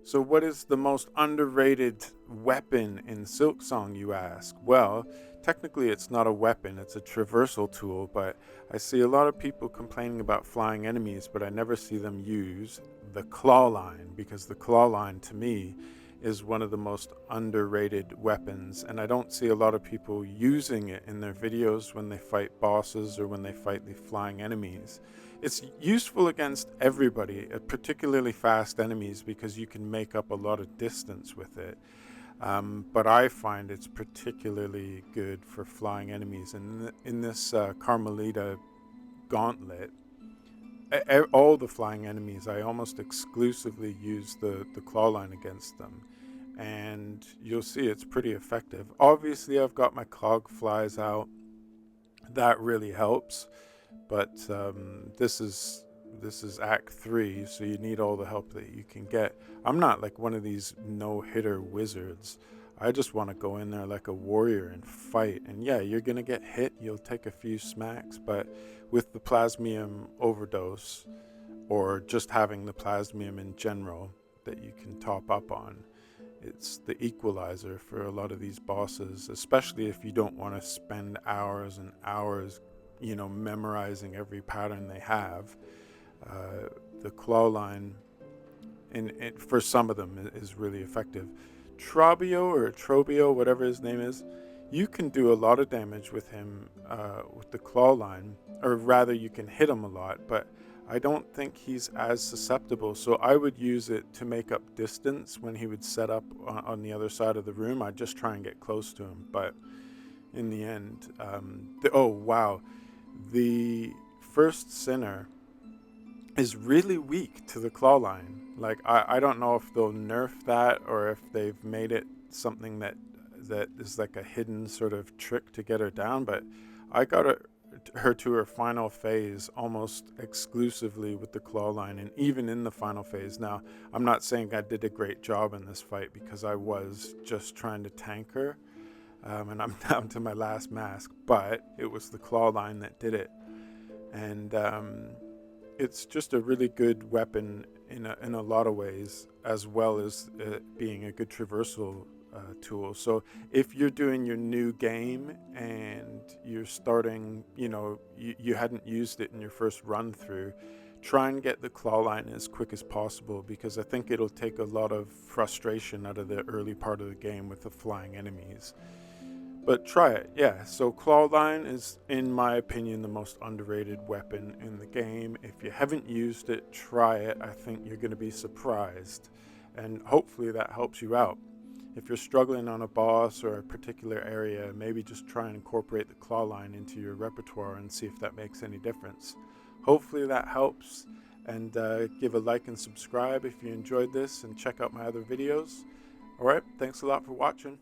So what is the most underrated weapon in Silksong, you ask? Well, technically it's not a weapon, it's a traversal tool, but I see a lot of people complaining about flying enemies, but I never see them use the claw line, because the claw line to me is one of the most underrated weapons, and I don't see a lot of people using it in their videos when they fight bosses or when they fight the flying enemies. It's useful against everybody, particularly fast enemies, because you can make up a lot of distance with it. But I find it's particularly good for flying enemies. And in this Carmelita gauntlet, all the flying enemies, I almost exclusively use the claw line against them. And you'll see it's pretty effective. Obviously, I've got my cog flies out. That really helps. But this is Act 3, so you need all the help that you can get. I'm not like one of these no-hitter wizards. I just want to go in there like a warrior and fight. And yeah, you're going to get hit. You'll take a few smacks. But with the plasmium overdose, or just having the plasmium in general that you can top up on, it's the equalizer for a lot of these bosses, especially if you don't want to spend hours and hours, memorizing every pattern they have. The claw line, for some of them, is really effective. Trobio or Trobio, whatever his name is, you can do a lot of damage with him with the claw line, or rather, you can hit him a lot, but I don't think he's as susceptible. So I would use it to make up distance when he would set up on the other side of the room. I'd just try and get close to him, but in the end, oh wow, the first sinner is really weak to the claw line. Like I don't know if they'll nerf that or if they've made it something that is like a hidden sort of trick to get her down, but I got her to her final phase almost exclusively with the claw line, and even in the final phase. Now, I'm not saying I did a great job in this fight, because I was just trying to tank her, and I'm down to my last mask, but it was the claw line that did it. And it's just a really good weapon in a lot of ways, as well as being a good traversal tool. So if you're doing your new game and you're starting, you hadn't used it in your first run through, try and get the claw line as quick as possible, because I think it'll take a lot of frustration out of the early part of the game with the flying enemies. But try it, yeah. So claw line is, in my opinion, the most underrated weapon in the game. If you haven't used it, try it. I think you're going to be surprised, and hopefully that helps you out. If you're struggling on a boss or a particular area, maybe just try and incorporate the claw line into your repertoire and see if that makes any difference. Hopefully that helps, and give a like and subscribe if you enjoyed this, and check out my other videos. Alright, thanks a lot for watching.